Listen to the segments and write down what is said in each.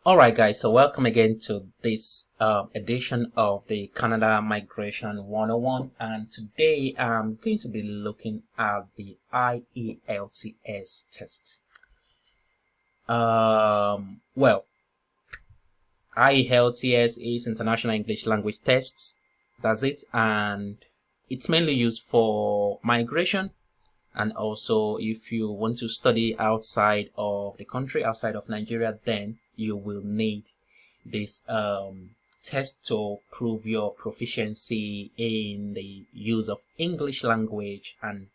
Alright guys, so welcome again to this edition of the Canada Migration 101, and today I'm going to be looking at the IELTS test. Well, IELTS is International English Language Tests, that's it, and it's mainly used for migration. And also, if you want to study outside of the country, outside of Nigeria, then you will need this test to prove your proficiency in the use of English language, and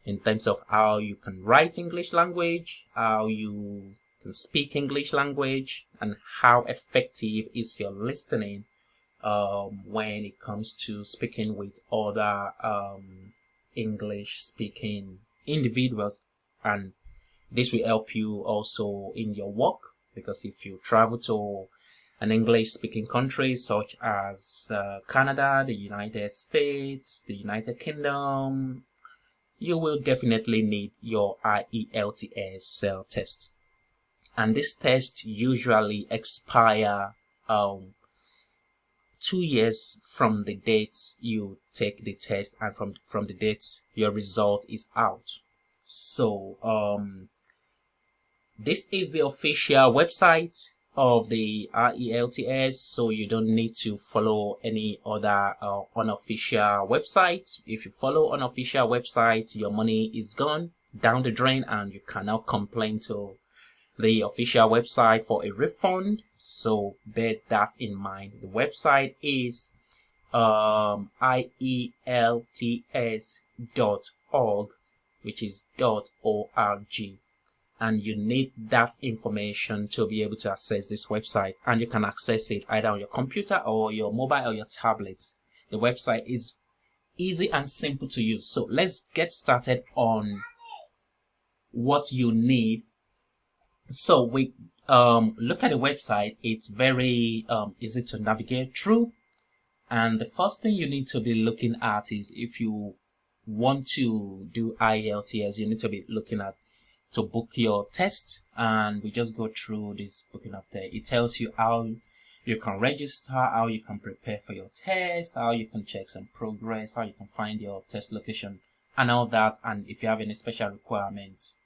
in terms of how you can write English language, how you can speak English language, and how effective is your listening when it comes to speaking with other English speaking individuals. And this will help you also in your work, because if you travel to an English speaking country such as Canada, the United States, the United Kingdom, you will definitely need your IELTS test. And this test usually expire 2 years from the date you take the test, and from the date your result is out. So this is the official website of the IELTS, so you don't need to follow any other unofficial website. If you follow unofficial website, your money is gone down the drain and you cannot complain to the official website for a refund. So bear that in mind. The website is IELTS.org, which is .org, and you need that information to be able to access this website, and you can access it either on your computer or your mobile or your tablet. The website is easy and simple to use. So let's get started on what you need. So we look at the website. It's very easy to navigate through, and the first thing you need to be looking at is, if you want to do IELTS, you need to be looking at to book your test. And we just go through this booking up there. It tells you how you can register, how you can prepare for your test, how you can check some progress, how you can find your test location and all that, and if you have any special requirements,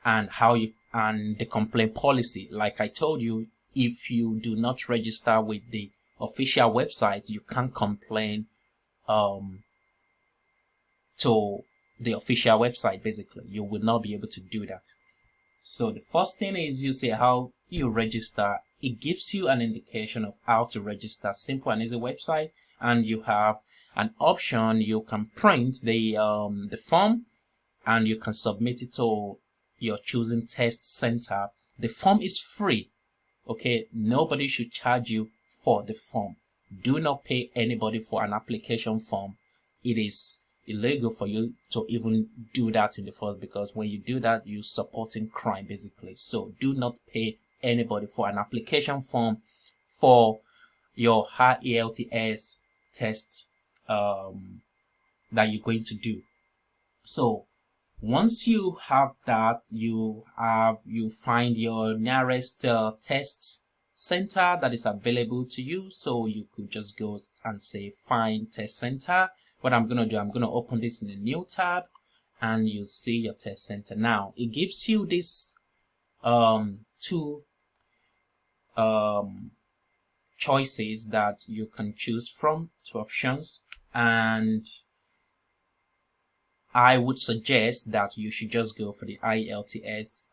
and how you, and the complaint policy. Like I told you, if you do not register with the official website, you can't complain to the official website. Basically, you will not be able to do that. So the first thing is, you say how you register. It gives you an indication of how to register. Simple and easy website, and you have an option. You can print the form, and you can submit it to your choosing test center. The form is free. Okay, nobody should charge you for the form. Do not pay anybody for an application form. It is illegal for you to even do that in the first, because when you do that, you're supporting crime basically. So do not pay anybody for an application form for your IELTS test that you're going to do. So once you have that, you find your nearest test center that is available to you. So you could just go and say find test center. What I'm going to do, I'm going to open this in a new tab, and you see your test center. Now it gives you this two choices that you can choose from, two options, and I would suggest that you should just go for the IELTS.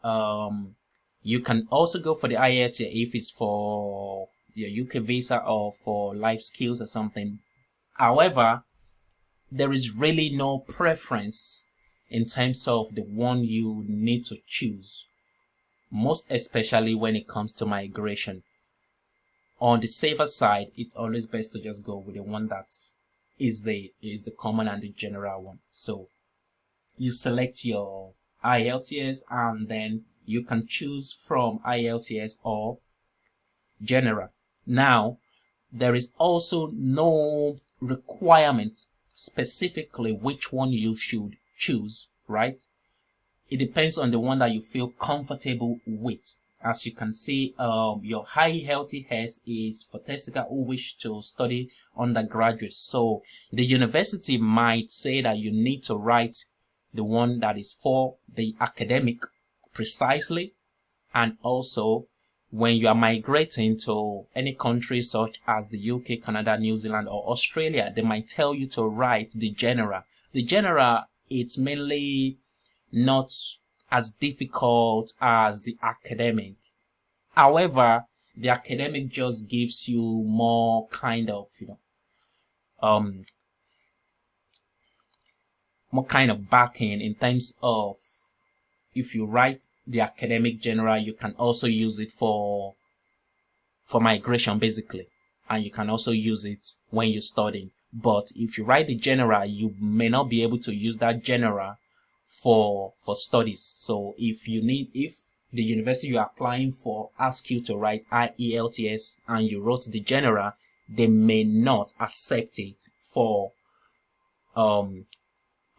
You can also go for the IELTS if it's for your UK visa or for life skills or something. However, there is really no preference in terms of the one you need to choose, most especially when it comes to migration. On the safer side, it's always best to just go with the one that is the common and the general one. So you select your IELTS, and then you can choose from IELTS or general. Now, there is also no requirement specifically which one you should choose, right? It depends on the one that you feel comfortable with. as you can see, your IELTS is for test taker who wish to study undergraduate. So the university might say that you need to write the one that is for the academic precisely, and also when you are migrating to any country such as the UK, Canada, New Zealand, or Australia, they might tell you to write the general. The general, it's mainly not as difficult as the academic. However, the academic just gives you more kind of, more kind of backing in terms of, if you write the academic general, you can also use it for migration basically, and you can also use it when you're studying. But if you write the general, you may not be able to use that general for studies. So if the university you're applying for asks you to write IELTS and you wrote the general, they may not accept it for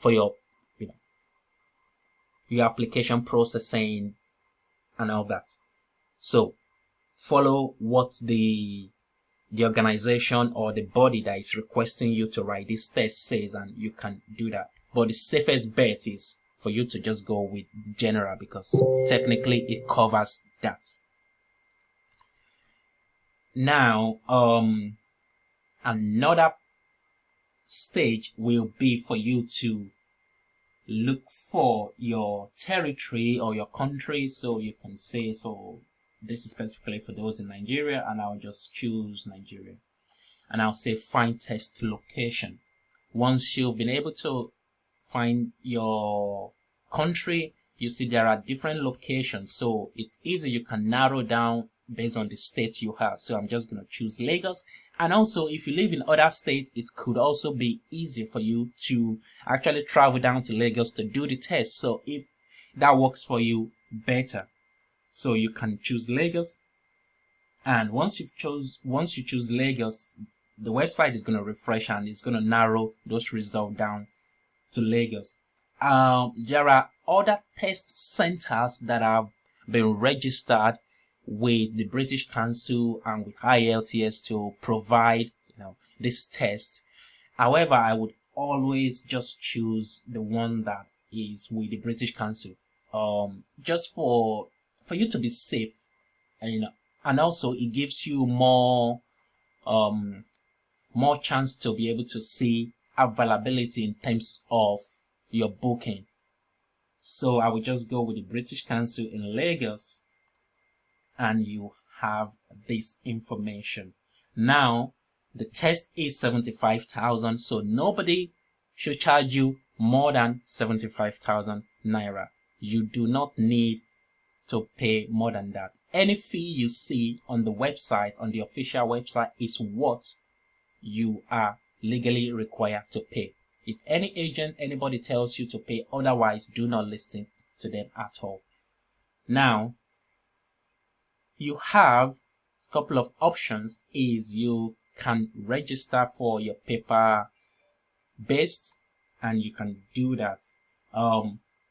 your your application processing and all that. So follow what the organization or the body that is requesting you to write this test says, and you can do that. But the safest bet is for you to just go with general, because technically it covers that. Now, another stage will be for you to look for your territory or your country. So you can say, so this is specifically for those in Nigeria, and I'll just choose Nigeria. And I'll say find test location. Once you've been able to find your country, you see there are different locations. So it's easy, you can narrow down based on the state you have. So I'm just going to choose Lagos. And also, if you live in other states, it could also be easy for you to actually travel down to Lagos to do the test. So if that works for you, better. So you can choose Lagos. And once you choose Lagos, the website is going to refresh and it's going to narrow those results down to Lagos. There are other test centers that have been registered with the British Council and with IELTS to provide, this test. However, I would always just choose the one that is with the British Council, just for you to be safe, and also it gives you more chance to be able to see availability in terms of your booking. So I will just go with the British Council in Lagos, and you have this information. Now, the test is 75,000, so nobody should charge you more than 75,000 naira. You do not need to pay more than that. Any fee you see on the website, on the official website, is what you are legally required to pay. If any agent, anybody tells you to pay otherwise, do not listen to them at all. Now, you have a couple of options. Is you can register for your paper based, and you can do that.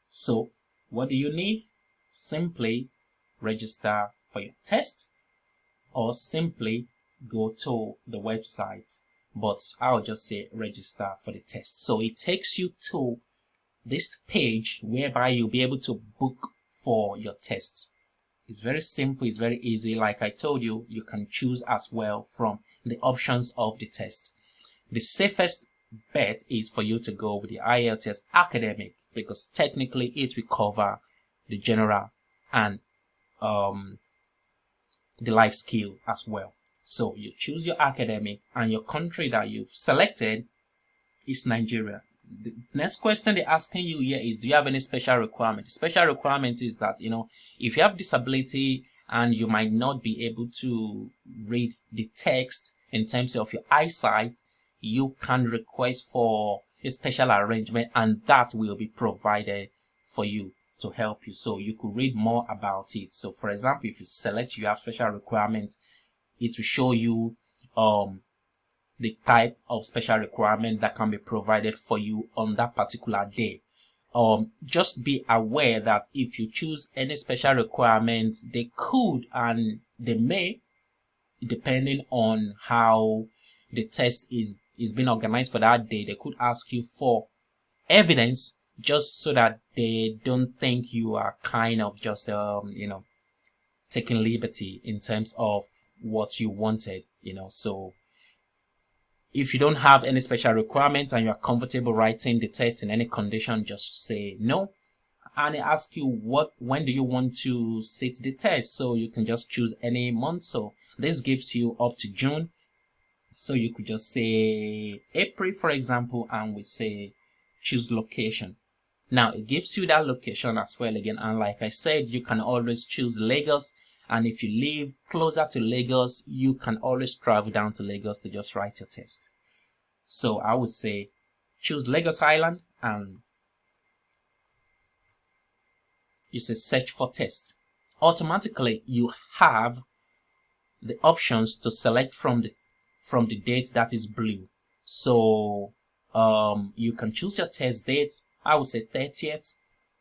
So what do you need? Simply register for your test, or simply go to the website. But I'll just say register for the test. So it takes you to this page whereby you'll be able to book for your test. It's very simple, it's very easy. Like I told you, you can choose as well from the options of the test. The safest bet is for you to go with the IELTS academic, because technically it will cover the general and the life skill as well. So you choose your academic, and your country that you've selected is Nigeria. The next question they're asking you here is, do you have any special requirement? The special requirement is that, if you have disability and you might not be able to read the text in terms of your eyesight, you can request for a special arrangement, and that will be provided for you to help you. So you could read more about it. So for example, if you select you have special requirements, it will show you the type of special requirement that can be provided for you on that particular day. just be aware that if you choose any special requirements, they could and they may, depending on how the test is being organized for that day, they could ask you for evidence just so that they don't think you are kind of just taking liberty in terms of what you wanted. So if you don't have any special requirement and you are comfortable writing the test in any condition, just say no. And they ask you when do you want to sit the test, so you can just choose any month. So this gives you up to June, so you could just say April, for example, and we say choose location. Now it gives you that location as well again, and like I said, you can always choose Lagos, and if you live closer to Lagos, you can always travel down to Lagos to just write your test. So I would say choose Lagos Island, and you say search for test. Automatically you have the options to select from the date that is blue. So you can choose your test date. I would say 30th.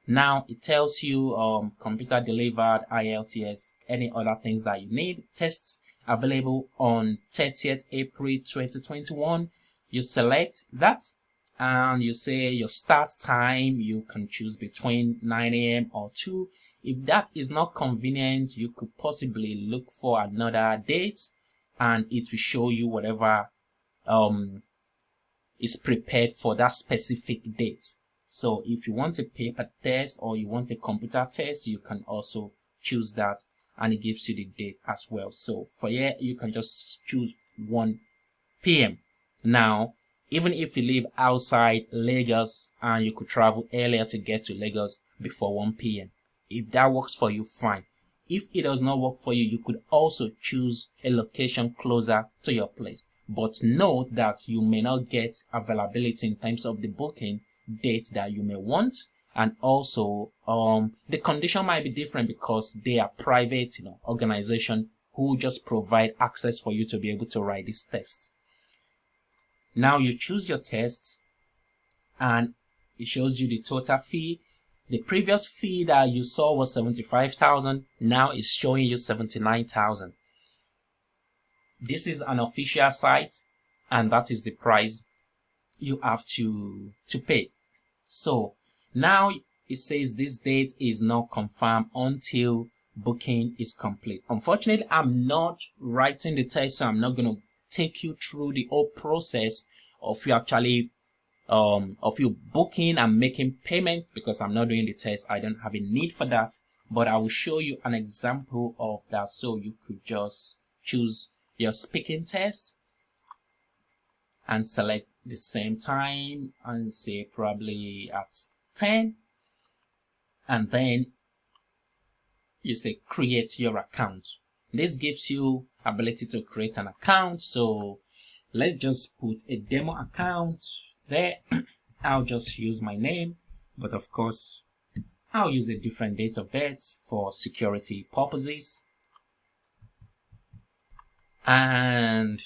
Now it tells you computer delivered, IELTS, any other things that you need. Tests available on 30th April 2021. You select that and you say your start time. You can choose between 9 a.m. or 2. If that is not convenient, you could possibly look for another date and it will show you whatever is prepared for that specific date. So if you want a paper test or you want a computer test, you can also choose that and it gives you the date as well. So for here, you can just choose 1 p.m. Now, even if you live outside Lagos and you could travel earlier to get to Lagos before 1 p.m. If that works for you, fine. If it does not work for you, you could also choose a location closer to your place. But note that you may not get availability in terms of the booking date that you may want. And also, the condition might be different because they are private, organization who just provide access for you to be able to write this test. Now you choose your test and it shows you the total fee. The previous fee that you saw was 75,000. Now it's showing you 79,000. This is an official site and that is the price you have to pay. So now it says this date is not confirmed until booking is complete. Unfortunately, I'm not writing the test, so I'm not going to take you through the whole process of you actually of you booking and making payment, because I'm not doing the test. I don't have a need for that, but I will show you an example of that. So you could just choose your speaking test and select the same time and say probably at 10, and then you say create your account. This gives you ability to create an account. So let's just put a demo account there. I'll just use my name, but of course I'll use a different date of birth for security purposes, and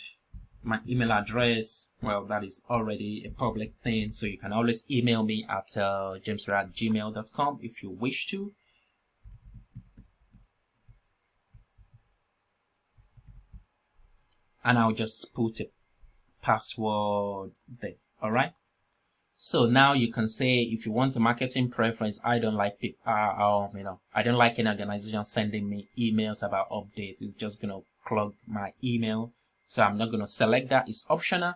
my email address, well, that is already a public thing, so you can always email me at jamesray@gmail.com if you wish to. And I'll just put a password there. All right. So now you can say, if you want a marketing preference, I don't like people, I don't like an organization sending me emails about updates. It's just going to clog my email. So I'm not going to select that. It's optional.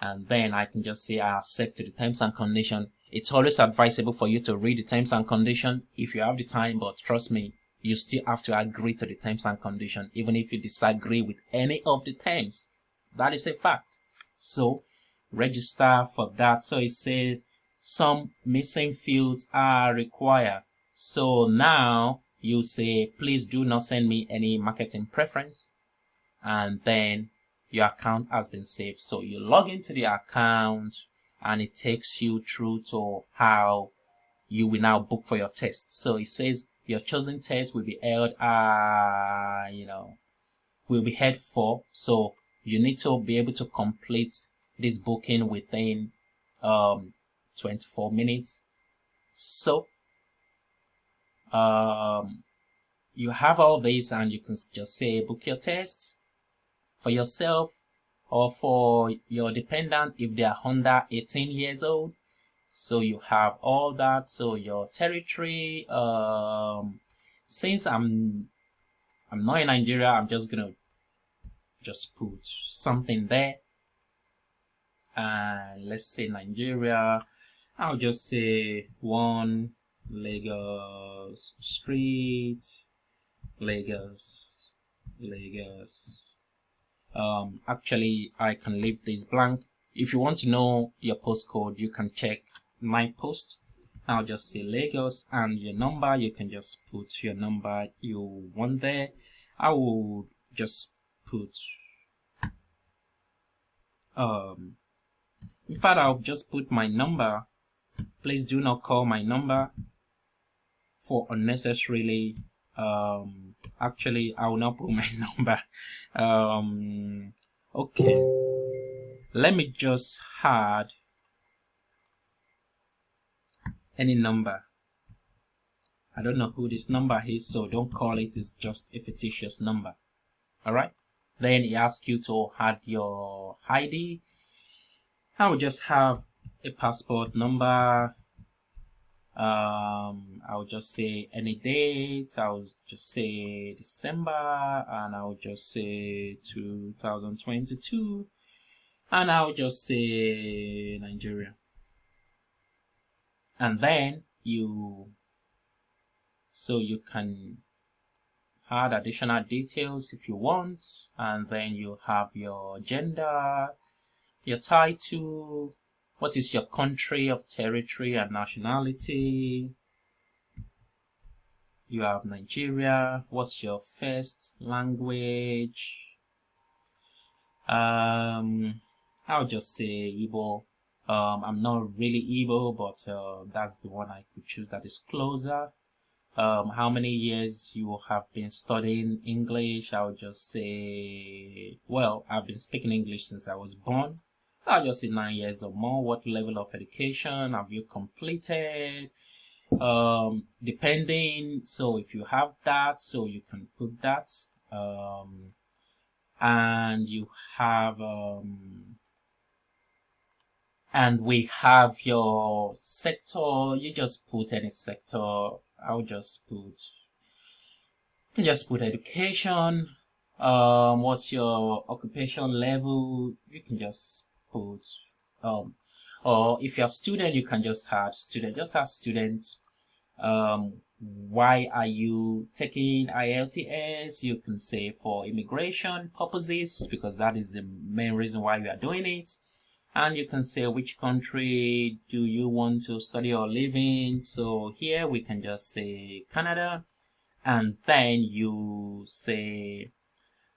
And then I can just say I accept the terms and condition. It's always advisable for you to read the terms and condition if you have the time, but trust me, you still have to agree to the terms and condition, even if you disagree with any of the terms. That is a fact. So register for that. So it says some missing fields are required. So now you say, please do not send me any marketing preference. And then your account has been saved. So you log into the account and it takes you through to how you will now book for your test. So it says your chosen test will be held, will be held for. So you need to be able to complete this booking within 24 minutes. So you have all these, and you can just say book your test for yourself or for your dependent if they are under 18 years old. So you have all that. So your territory, since I'm not in Nigeria, I'm just gonna just put something there. And let's say Nigeria, I'll just say 1 Lagos Street, Lagos. Actually, I can leave this blank. If you want to know your postcode, you can check my post. I'll just say Lagos, and your number, you can just put your number you want there. I will just put, in fact, I'll just put my number. Please do not call my number for unnecessarily, actually, I will not put my number. Okay, let me just add any number. I don't know who this number is, so don't call it. It's just a fictitious number. All right. Then it asks you to add your ID. I will just have a passport number. I'll just say any date. I'll just say December, and I'll just say 2022, and I'll just say Nigeria. And then you can add additional details if you want, and then you have your gender, your title, what is your country of territory and nationality. You have Nigeria. What's your first language? I'll just say Igbo. I'm not really Igbo, but that's the one I could choose that is closer. How many years you have been studying English? I'll just say, well, I've been speaking English since I was born. I'll just say 9 years or more. What level of education have you completed? Depending, so if you have that, so you can put that. And you have, and we have your sector. You just put any sector. I'll just put education. What's your occupation level? You can just put, or if you're a student, you can just add student. Just add student. Why are you taking IELTS? You can say for immigration purposes, because that is the main reason why we are doing it. And you can say which country do you want to study or live in. So here we can just say Canada, and then you say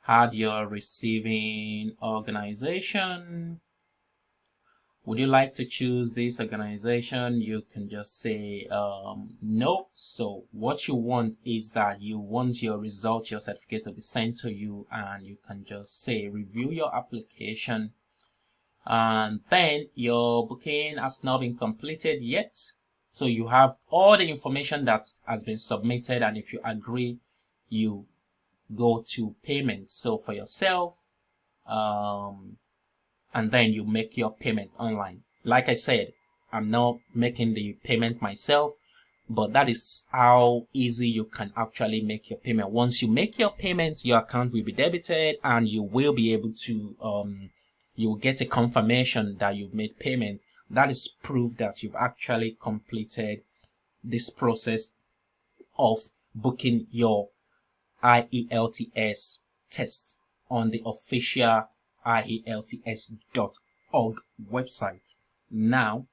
add your receiving organization. Would you like to choose this organization? You can just say no. So what you want is that you want your result, your certificate to be sent to you, and you can just say review your application. And then your booking has not been completed yet. So you have all the information that has been submitted, and if you agree, you go to payment. So for yourself, and then you make your payment online. Like I said, I'm not making the payment myself, but that is how easy you can actually make your payment. Once you make your payment, your account will be debited, and you will be able to, you will get a confirmation that you've made payment. That is proof that you've actually completed this process of booking your IELTS test on the official IELTS.org website. Now,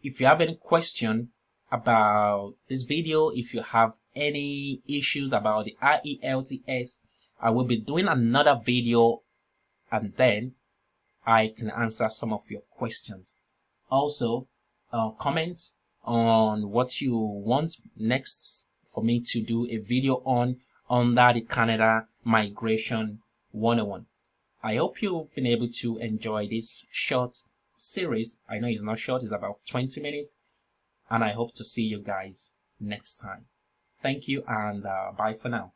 if you have any question about this video, if you have any issues about the IELTS, I will be doing another video, and then I can answer some of your questions. Also, comment on what you want next for me to do a video on under the Canada Migration 101. I hope you've been able to enjoy this short series. I know it's not short, it's about 20 minutes. and I hope to see you guys next time. Thank you, and bye for now.